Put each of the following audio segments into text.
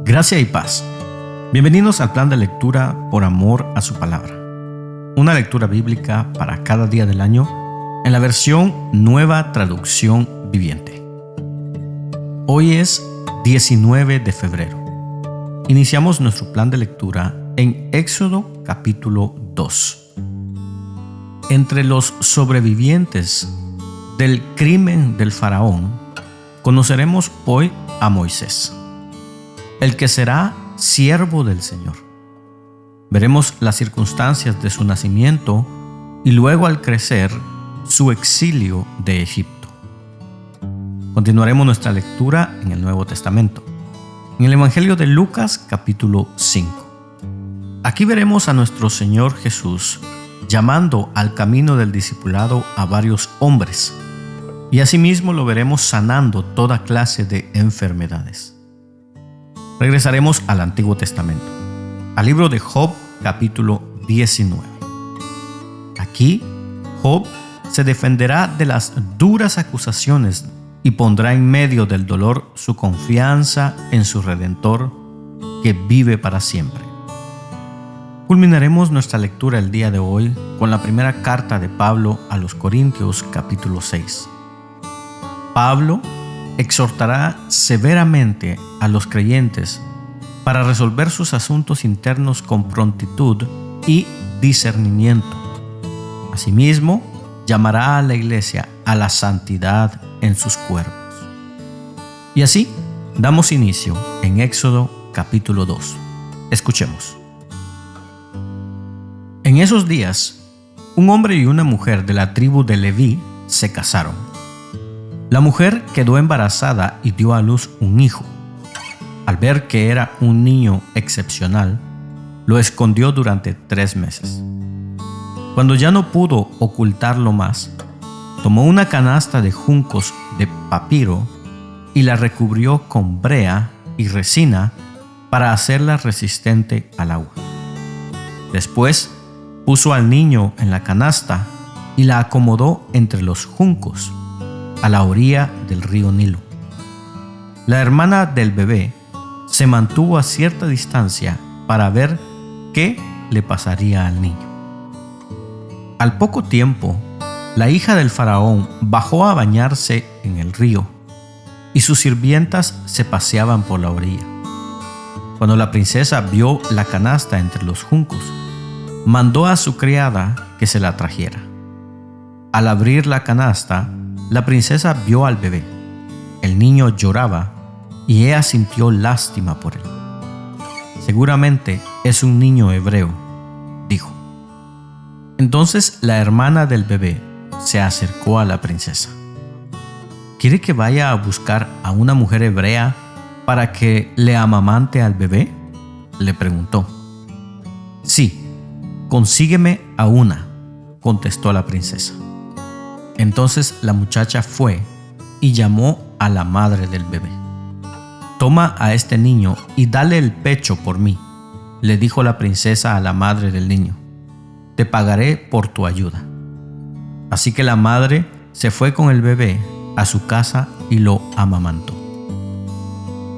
Gracia y paz. Bienvenidos al plan de lectura por amor a su palabra. Una lectura bíblica para cada día del año en la versión Nueva Traducción Viviente. Hoy es 19 de febrero. Iniciamos nuestro plan de lectura en Éxodo capítulo 2. Entre los sobrevivientes del crimen del faraón, conoceremos hoy a Moisés, el que será siervo del Señor. Veremos las circunstancias de su nacimiento y luego al crecer, su exilio de Egipto. Continuaremos nuestra lectura en el Nuevo Testamento, en el Evangelio de Lucas capítulo 5. Aquí veremos a nuestro Señor Jesús llamando al camino del discipulado a varios hombres, y asimismo lo veremos sanando toda clase de enfermedades. Regresaremos al Antiguo Testamento, al libro de Job capítulo 19. Aquí, Job se defenderá de las duras acusaciones y pondrá en medio del dolor su confianza en su Redentor, que vive para siempre. Culminaremos nuestra lectura el día de hoy con la primera carta de Pablo a los Corintios capítulo 6. Pablo exhortará severamente a los creyentes para resolver sus asuntos internos con prontitud y discernimiento. Asimismo, llamará a la iglesia a la santidad en sus cuerpos. Y así, damos inicio en Éxodo capítulo 2. Escuchemos. En esos días, un hombre y una mujer de la tribu de Leví se casaron. La mujer quedó embarazada y dio a luz un hijo. Al ver que era un niño excepcional, lo escondió durante 3 meses. Cuando ya no pudo ocultarlo más, tomó una canasta de juncos de papiro y la recubrió con brea y resina para hacerla resistente al agua. Después, puso al niño en la canasta y la acomodó entre los juncos, a la orilla del río Nilo. La hermana del bebé se mantuvo a cierta distancia para ver qué le pasaría al niño. Al poco tiempo, la hija del faraón bajó a bañarse en el río y sus sirvientas se paseaban por la orilla. Cuando la princesa vio la canasta entre los juncos, mandó a su criada que se la trajera. Al abrir la canasta, la princesa vio al bebé. El niño lloraba y ella sintió lástima por él. Seguramente es un niño hebreo, dijo. Entonces la hermana del bebé se acercó a la princesa. ¿Quiere que vaya a buscar a una mujer hebrea para que le amamante al bebé?, le preguntó. Sí, consígueme a una, contestó la princesa. Entonces la muchacha fue y llamó a la madre del bebé. Toma a este niño y dale el pecho por mí, le dijo la princesa a la madre del niño. Te pagaré por tu ayuda. Así que la madre se fue con el bebé a su casa y lo amamantó.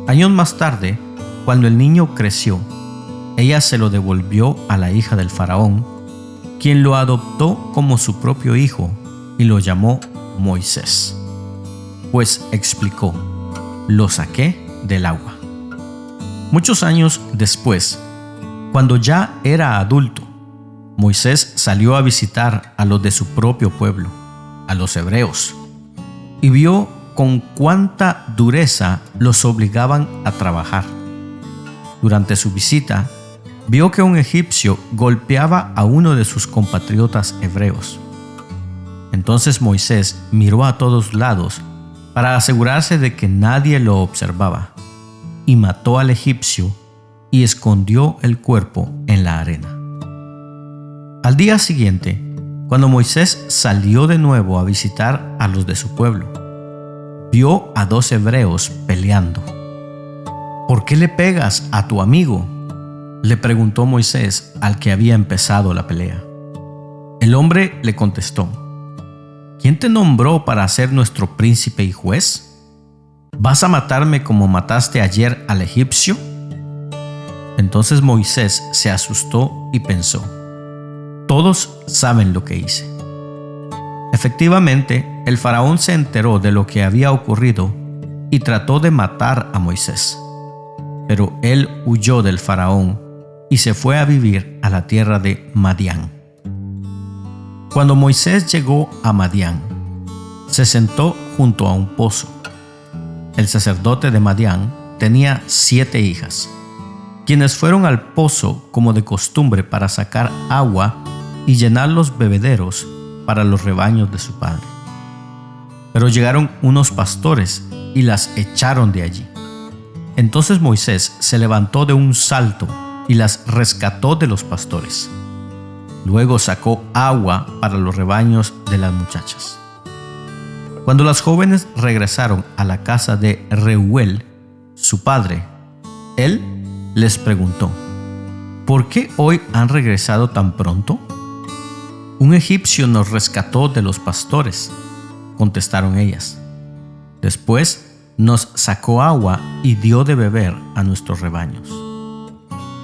Años más tarde, cuando el niño creció, ella se lo devolvió a la hija del faraón, quien lo adoptó como su propio hijo y lo llamó Moisés. Pues explicó, lo saqué del agua. Muchos años después, cuando ya era adulto, Moisés salió a visitar a los de su propio pueblo, a los hebreos, y vio con cuánta dureza los obligaban a trabajar. Durante su visita, vio que un egipcio golpeaba a uno de sus compatriotas hebreos. Entonces Moisés miró a todos lados para asegurarse de que nadie lo observaba, y mató al egipcio y escondió el cuerpo en la arena. Al día siguiente, cuando Moisés salió de nuevo a visitar a los de su pueblo, vio a 2 hebreos peleando. ¿Por qué le pegas a tu amigo?, le preguntó Moisés al que había empezado la pelea. El hombre le contestó, ¿quién te nombró para ser nuestro príncipe y juez? ¿Vas a matarme como mataste ayer al egipcio? Entonces Moisés se asustó y pensó: todos saben lo que hice. Efectivamente, el faraón se enteró de lo que había ocurrido y trató de matar a Moisés. Pero él huyó del faraón y se fue a vivir a la tierra de Madián. Cuando Moisés llegó a Madián, se sentó junto a un pozo. El sacerdote de Madián tenía 7 hijas, quienes fueron al pozo como de costumbre para sacar agua y llenar los bebederos para los rebaños de su padre. Pero llegaron unos pastores y las echaron de allí. Entonces Moisés se levantó de un salto y las rescató de los pastores. Luego sacó agua para los rebaños de las muchachas. Cuando las jóvenes regresaron a la casa de Reuel, su padre, él les preguntó: ¿por qué hoy han regresado tan pronto? Un egipcio nos rescató de los pastores, contestaron ellas. Después nos sacó agua y dio de beber a nuestros rebaños.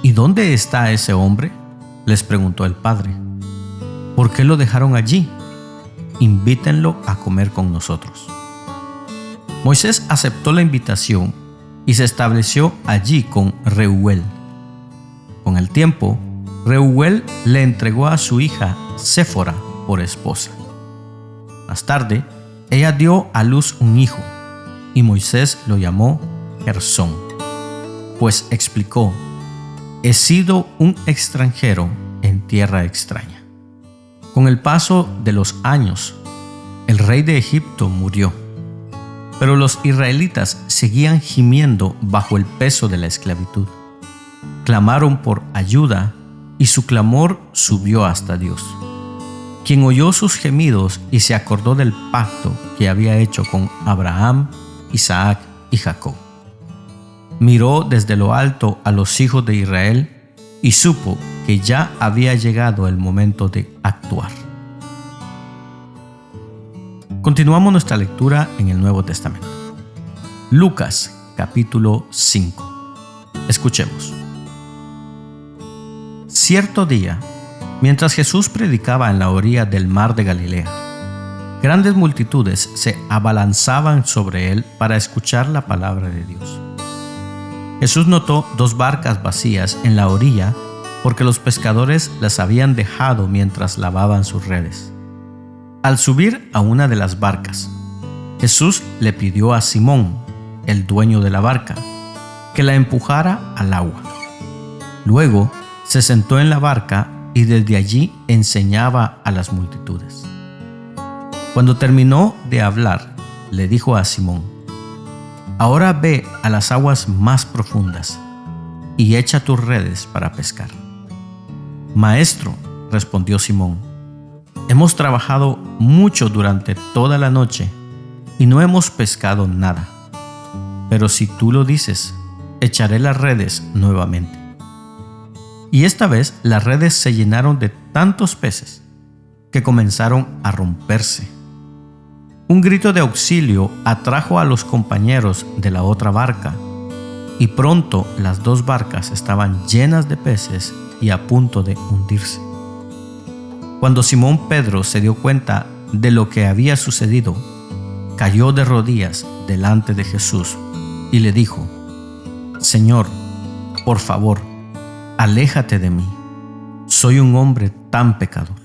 ¿Y dónde está ese hombre?, les preguntó el padre. ¿Por qué lo dejaron allí? Invítenlo a comer con nosotros. Moisés aceptó la invitación y se estableció allí con Reuel. Con el tiempo, Reuel le entregó a su hija Séfora por esposa. Más tarde, ella dio a luz un hijo, y Moisés lo llamó Gersón, pues explicó: he sido un extranjero en tierra extraña. Con el paso de los años, el rey de Egipto murió, pero los israelitas seguían gimiendo bajo el peso de la esclavitud. Clamaron por ayuda y su clamor subió hasta Dios, quien oyó sus gemidos y se acordó del pacto que había hecho con Abraham, Isaac y Jacob. Miró desde lo alto a los hijos de Israel y supo que ya había llegado el momento de actuar. Continuamos nuestra lectura en el Nuevo Testamento. Lucas, capítulo 5. Escuchemos. Cierto día, mientras Jesús predicaba en la orilla del mar de Galilea, grandes multitudes se abalanzaban sobre él para escuchar la palabra de Dios. Jesús notó 2 barcas vacías en la orilla porque los pescadores las habían dejado mientras lavaban sus redes. Al subir a una de las barcas, Jesús le pidió a Simón, el dueño de la barca, que la empujara al agua. Luego se sentó en la barca y desde allí enseñaba a las multitudes. Cuando terminó de hablar, le dijo a Simón: ahora ve a las aguas más profundas y echa tus redes para pescar. Maestro, respondió Simón, hemos trabajado mucho durante toda la noche y no hemos pescado nada. Pero si tú lo dices, echaré las redes nuevamente. Y esta vez las redes se llenaron de tantos peces que comenzaron a romperse. Un grito de auxilio atrajo a los compañeros de la otra barca, y pronto las 2 barcas estaban llenas de peces y a punto de hundirse. Cuando Simón Pedro se dio cuenta de lo que había sucedido, cayó de rodillas delante de Jesús y le dijo: Señor, por favor, aléjate de mí, soy un hombre tan pecador.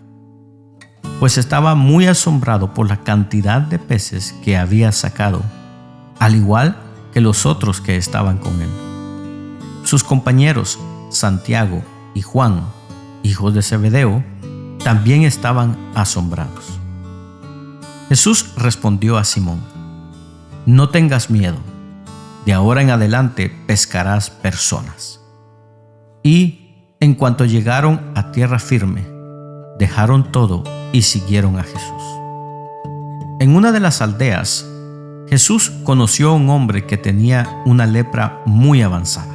Pues estaba muy asombrado por la cantidad de peces que había sacado, al igual que los otros que estaban con él. Sus compañeros, Santiago y Juan, hijos de Zebedeo, también estaban asombrados. Jesús respondió a Simón: no tengas miedo, de ahora en adelante pescarás personas. Y en cuanto llegaron a tierra firme, dejaron todo y siguieron a Jesús. En una de las aldeas, Jesús conoció a un hombre que tenía una lepra muy avanzada.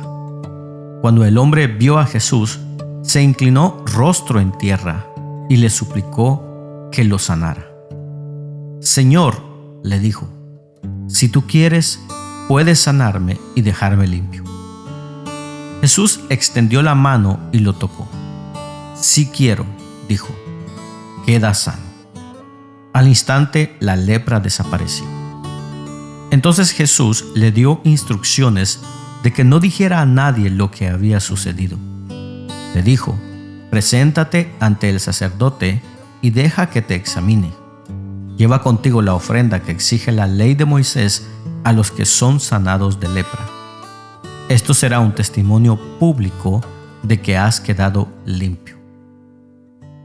Cuando el hombre vio a Jesús, se inclinó rostro en tierra y le suplicó que lo sanara. Señor, le dijo, si tú quieres, puedes sanarme y dejarme limpio. Jesús extendió la mano y lo tocó. «Sí quiero», dijo, «queda sano». Al instante la lepra desapareció. Entonces Jesús le dio instrucciones de que no dijera a nadie lo que había sucedido. Le dijo: «Preséntate ante el sacerdote y deja que te examine. Lleva contigo la ofrenda que exige la ley de Moisés a los que son sanados de lepra. Esto será un testimonio público de que has quedado limpio».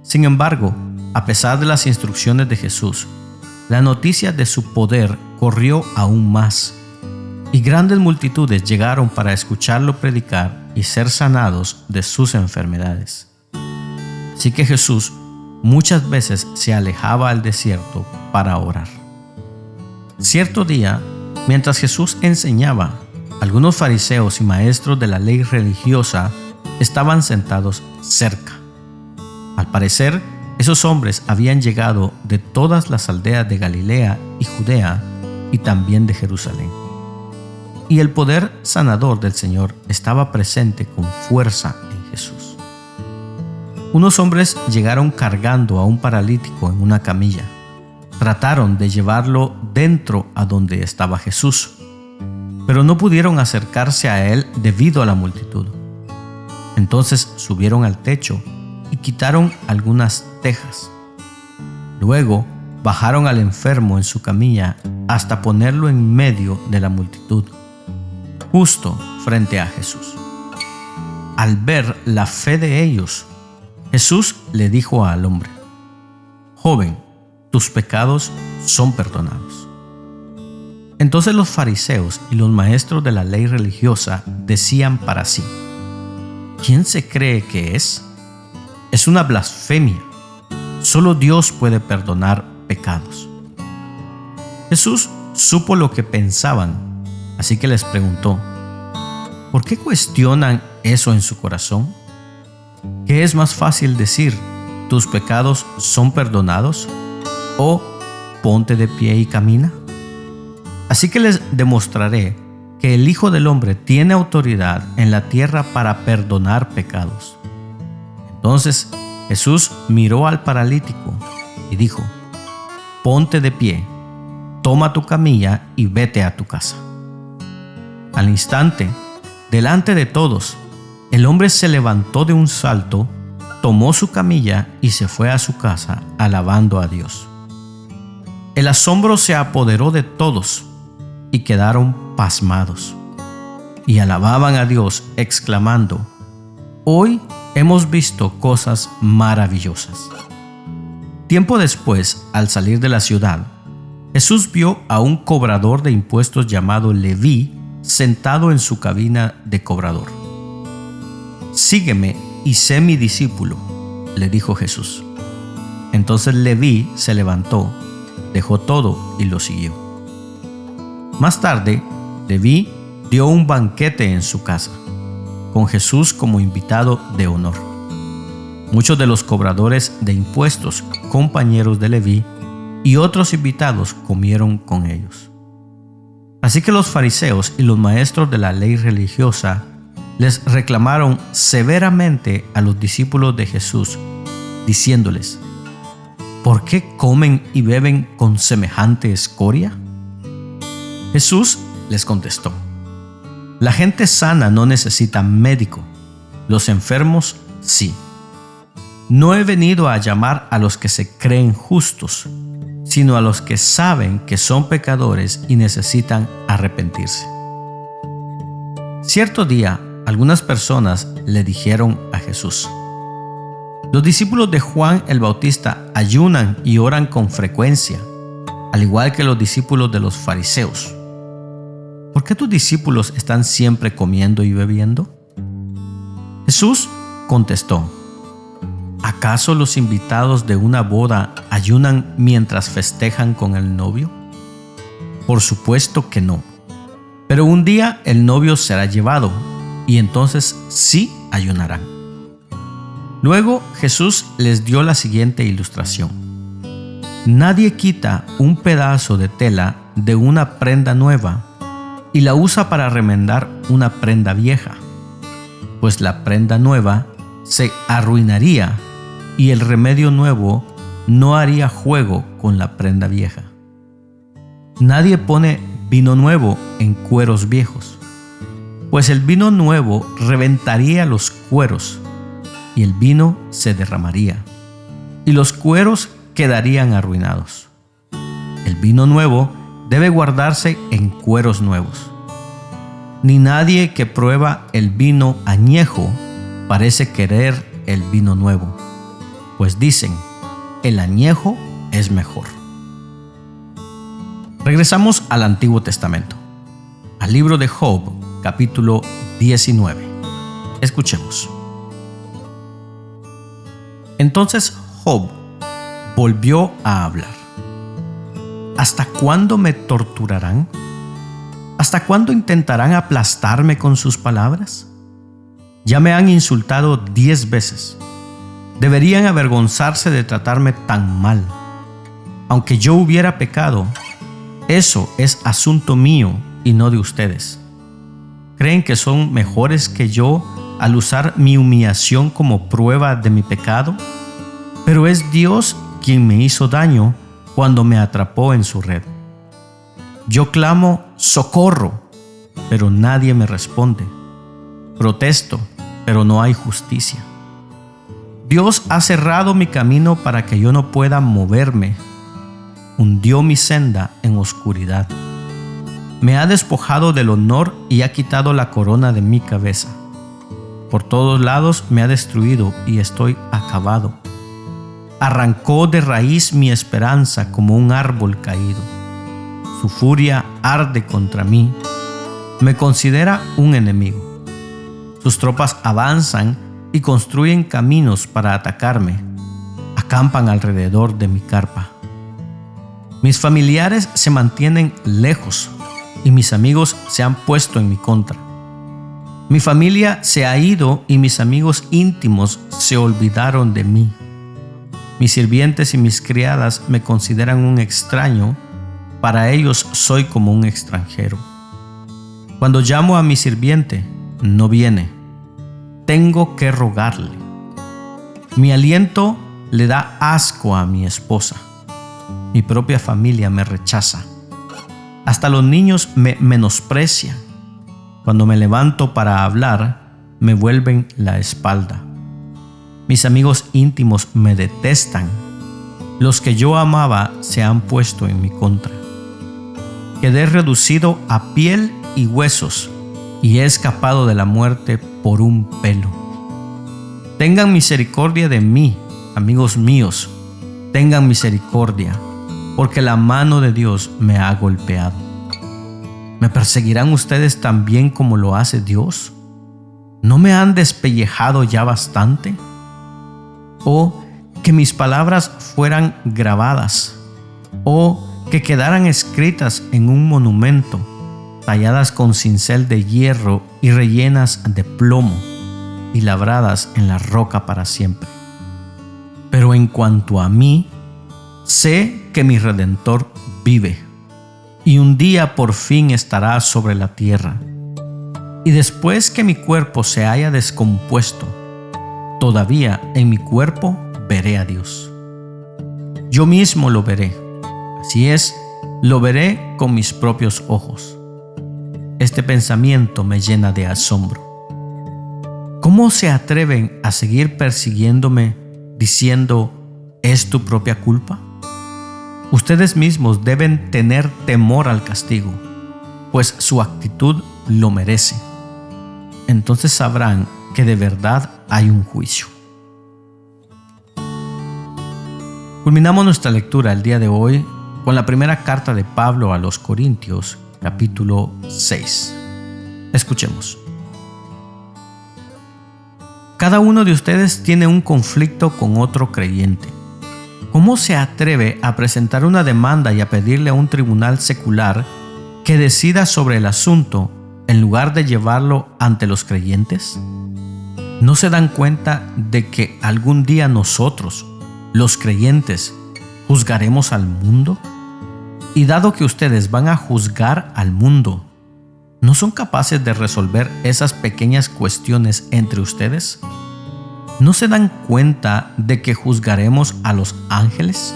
Sin embargo, a pesar de las instrucciones de Jesús, la noticia de su poder corrió aún más, y grandes multitudes llegaron para escucharlo predicar y ser sanados de sus enfermedades. Así que Jesús muchas veces se alejaba al desierto para orar. Cierto día, mientras Jesús enseñaba, algunos fariseos y maestros de la ley religiosa estaban sentados cerca. Al parecer, esos hombres habían llegado de todas las aldeas de Galilea y Judea y también de Jerusalén. Y el poder sanador del Señor estaba presente con fuerza en Jesús. Unos hombres llegaron cargando a un paralítico en una camilla. Trataron de llevarlo dentro a donde estaba Jesús, pero no pudieron acercarse a él debido a la multitud. Entonces subieron al techo y quitaron algunas tejas. Luego bajaron al enfermo en su camilla hasta ponerlo en medio de la multitud, justo frente a Jesús. Al ver la fe de ellos, Jesús le dijo al hombre: «Joven, tus pecados son perdonados». Entonces los fariseos y los maestros de la ley religiosa decían para sí: «¿Quién se cree que es? Es una blasfemia. Solo Dios puede perdonar pecados». Jesús supo lo que pensaban, así que les preguntó: «¿Por qué cuestionan eso en su corazón? ¿Qué es más fácil decir: tus pecados son perdonados? ¿O ponte de pie y camina? Así que les demostraré que el Hijo del Hombre tiene autoridad en la tierra para perdonar pecados». Entonces Jesús miró al paralítico y dijo: «Ponte de pie, toma tu camilla y vete a tu casa». Al instante, delante de todos, el hombre se levantó de un salto, tomó su camilla y se fue a su casa alabando a Dios. El asombro se apoderó de todos y quedaron pasmados, y alababan a Dios exclamando: «Hoy hemos visto cosas maravillosas». Tiempo después, al salir de la ciudad, Jesús vio a un cobrador de impuestos llamado Leví sentado en su cabina de cobrador. «Sígueme y sé mi discípulo», le dijo Jesús. Entonces Leví se levantó, dejó todo y lo siguió. Más tarde, Leví dio un banquete en su casa, con Jesús como invitado de honor. Muchos de los cobradores de impuestos, compañeros de Leví, y otros invitados comieron con ellos. Así que los fariseos y los maestros de la ley religiosa les reclamaron severamente a los discípulos de Jesús, diciéndoles: «¿Por qué comen y beben con semejante escoria?». Jesús les contestó: «La gente sana no necesita médico, los enfermos sí. No he venido a llamar a los que se creen justos, sino a los que saben que son pecadores y necesitan arrepentirse». Cierto día, algunas personas le dijeron a Jesús: «Los discípulos de Juan el Bautista ayunan y oran con frecuencia, al igual que los discípulos de los fariseos. ¿Por qué tus discípulos están siempre comiendo y bebiendo?». Jesús contestó: ¿acaso los invitados de una boda ayunan mientras festejan con el novio? Por supuesto que no. Pero un día el novio será llevado, y entonces sí ayunarán. Luego Jesús les dio la siguiente ilustración: nadie quita un pedazo de tela de una prenda nueva y la usa para remendar una prenda vieja. pues la prenda nueva se arruinaría y el remedio nuevo no haría juego con la prenda vieja. Nadie pone vino nuevo en cueros viejos, pues el vino nuevo reventaría los cueros y el vino se derramaría y los cueros quedarían arruinados. El vino nuevo debe guardarse en cueros nuevos. Ni nadie que prueba el vino añejo parece querer el vino nuevo, pues dicen, el añejo es mejor. Regresamos al Antiguo Testamento, al libro de Job, capítulo 19. Escuchemos. Entonces Job volvió a hablar. ¿Hasta cuándo me torturarán? ¿Hasta cuándo intentarán aplastarme con sus palabras? Ya me han insultado 10 veces. Deberían avergonzarse de tratarme tan mal. Aunque yo hubiera pecado, eso es asunto mío y no de ustedes. ¿Creen que son mejores que yo al usar mi humillación como prueba de mi pecado? Pero es Dios quien me hizo daño cuando me atrapó en su red. Yo clamo, ¡socorro!, pero nadie me responde. Protesto, pero no hay justicia. Dios ha cerrado mi camino para que yo no pueda moverme. Hundió mi senda en oscuridad. Me ha despojado del honor y ha quitado la corona de mi cabeza. Por todos lados me ha destruido y estoy acabado. Arrancó de raíz mi esperanza como un árbol caído. Su furia arde contra mí. Me considera un enemigo. Sus tropas avanzan y construyen caminos para atacarme. Acampan alrededor de mi carpa. Mis familiares se mantienen lejos y mis amigos se han puesto en mi contra. Mi familia se ha ido y mis amigos íntimos se olvidaron de mí. Mis sirvientes y mis criadas me consideran un extraño. Para ellos soy como un extranjero. Cuando llamo a mi sirviente, no viene. Tengo que rogarle. Mi aliento le da asco a mi esposa. Mi propia familia me rechaza. Hasta los niños me menosprecian. Cuando me levanto para hablar, me vuelven la espalda. Mis amigos íntimos me detestan. Los que yo amaba se han puesto en mi contra. Quedé reducido a piel y huesos y he escapado de la muerte por un pelo. Tengan misericordia de mí, amigos míos. Tengan misericordia, porque la mano de Dios me ha golpeado. ¿Me perseguirán ustedes tan bien como lo hace Dios? ¿No me han despellejado ya bastante? ¿O que mis palabras fueran grabadas? ¿O que quedaran escritas en un monumento, talladas con cincel de hierro y rellenas de plomo y labradas en la roca para siempre? Pero en cuanto a mí, sé que mi Redentor vive y un día por fin estará sobre la tierra. Y después que mi cuerpo se haya descompuesto, todavía en mi cuerpo veré a Dios. Yo mismo lo veré. Así es, lo veré con mis propios ojos. Este pensamiento me llena de asombro. ¿Cómo se atreven a seguir persiguiéndome diciendo, ¿es tu propia culpa? Ustedes mismos deben tener temor al castigo, pues su actitud lo merece. Entonces sabrán que de verdad hay un juicio. Culminamos nuestra lectura el día de hoy con la primera carta de Pablo a los Corintios, capítulo 6. Escuchemos. Cada uno de ustedes tiene un conflicto con otro creyente. ¿Cómo se atreve a presentar una demanda y a pedirle a un tribunal secular que decida sobre el asunto en lugar de llevarlo ante los creyentes? ¿No se dan cuenta de que algún día nosotros, los creyentes, juzgaremos al mundo? Y dado que ustedes van a juzgar al mundo, ¿no son capaces de resolver esas pequeñas cuestiones entre ustedes? ¿No se dan cuenta de que juzgaremos a los ángeles?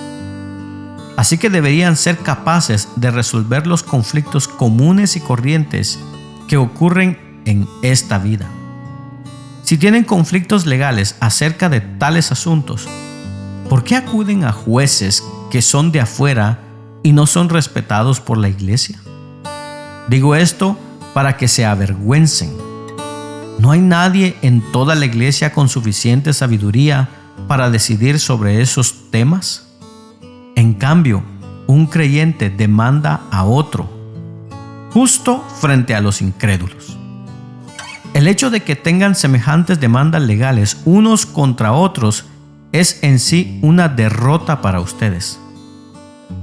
Así que deberían ser capaces de resolver los conflictos comunes y corrientes que ocurren en esta vida. Si tienen conflictos legales acerca de tales asuntos, ¿por qué acuden a jueces que son de afuera y no son respetados por la iglesia? Digo esto para que se avergüencen. ¿No hay nadie en toda la iglesia con suficiente sabiduría para decidir sobre esos temas? En cambio, un creyente demanda a otro, justo frente a los incrédulos. El hecho de que tengan semejantes demandas legales unos contra otros es en sí una derrota para ustedes.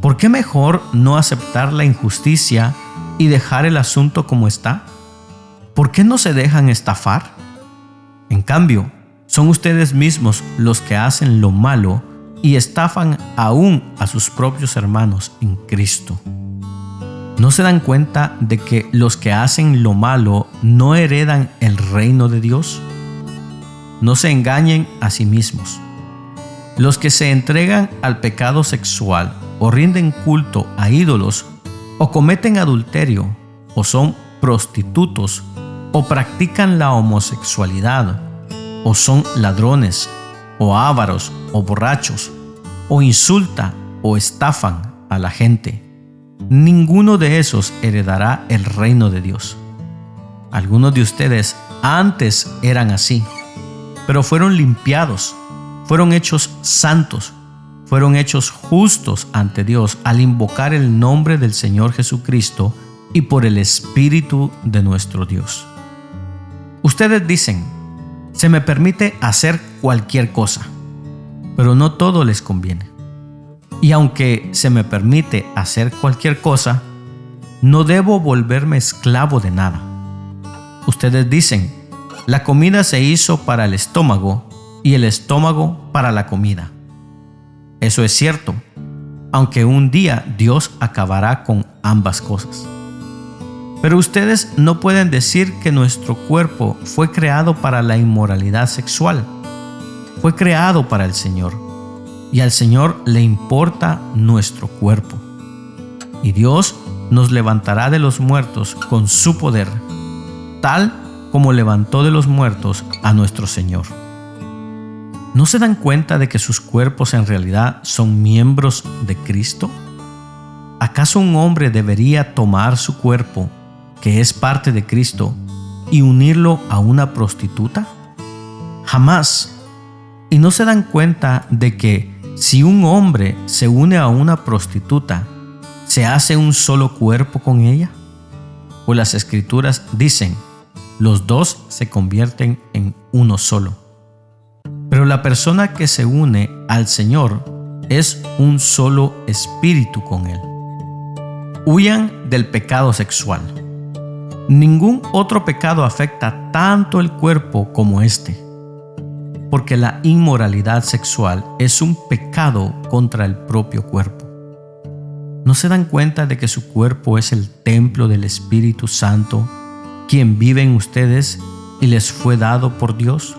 ¿Por qué mejor no aceptar la injusticia y dejar el asunto como está? ¿Por qué no se dejan estafar? En cambio, son ustedes mismos los que hacen lo malo y estafan aún a sus propios hermanos en Cristo. ¿No se dan cuenta de que los que hacen lo malo no heredan el reino de Dios? No se engañen a sí mismos. Los que se entregan al pecado sexual o rinden culto a ídolos o cometen adulterio o son prostitutos o practican la homosexualidad o son ladrones o ávaros o borrachos o insultan o estafan a la gente, ninguno de esos heredará el reino de Dios. Algunos de ustedes antes eran así, pero fueron limpiados, fueron hechos santos, fueron hechos justos ante Dios al invocar el nombre del Señor Jesucristo y por el Espíritu de nuestro Dios. Ustedes dicen: se me permite hacer cualquier cosa, pero no todo les conviene. Y aunque se me permite hacer cualquier cosa, no debo volverme esclavo de nada. Ustedes dicen: la comida se hizo para el estómago y el estómago para la comida. Eso es cierto, aunque un día Dios acabará con ambas cosas. Pero ustedes no pueden decir que nuestro cuerpo fue creado para la inmoralidad sexual. Fue creado para el Señor, y al Señor le importa nuestro cuerpo. Y Dios nos levantará de los muertos con su poder, tal como levantó de los muertos a nuestro Señor. ¿No se dan cuenta de que sus cuerpos en realidad son miembros de Cristo? ¿Acaso un hombre debería tomar su cuerpo, que es parte de Cristo, y unirlo a una prostituta? Jamás. ¿Y no se dan cuenta de que si un hombre se une a una prostituta, se hace un solo cuerpo con ella? Pues las Escrituras dicen: los dos se convierten en uno solo. Pero la persona que se une al Señor es un solo espíritu con Él. Huyan del pecado sexual. Ningún otro pecado afecta tanto el cuerpo como este, porque la inmoralidad sexual es un pecado contra el propio cuerpo. ¿No se dan cuenta de que su cuerpo es el templo del Espíritu Santo, quien vive en ustedes y les fue dado por Dios?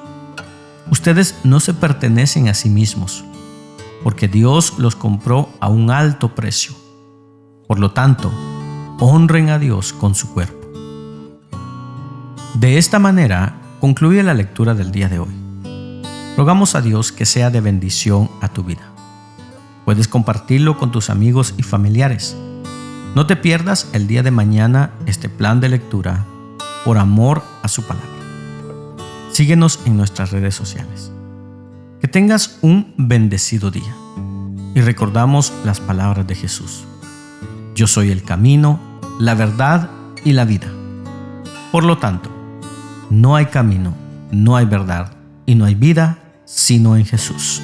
Ustedes no se pertenecen a sí mismos, porque Dios los compró a un alto precio. Por lo tanto, honren a Dios con su cuerpo. De esta manera concluye la lectura del día de hoy. Rogamos a Dios que sea de bendición a tu vida. Puedes compartirlo con tus amigos y familiares. No te pierdas el día de mañana este plan de lectura por amor a su palabra. Síguenos en nuestras redes sociales. Que tengas un bendecido día. Y recordamos las palabras de Jesús: yo soy el camino, la verdad y la vida. Por lo tanto, no hay camino, no hay verdad y no hay vida sino en Jesús.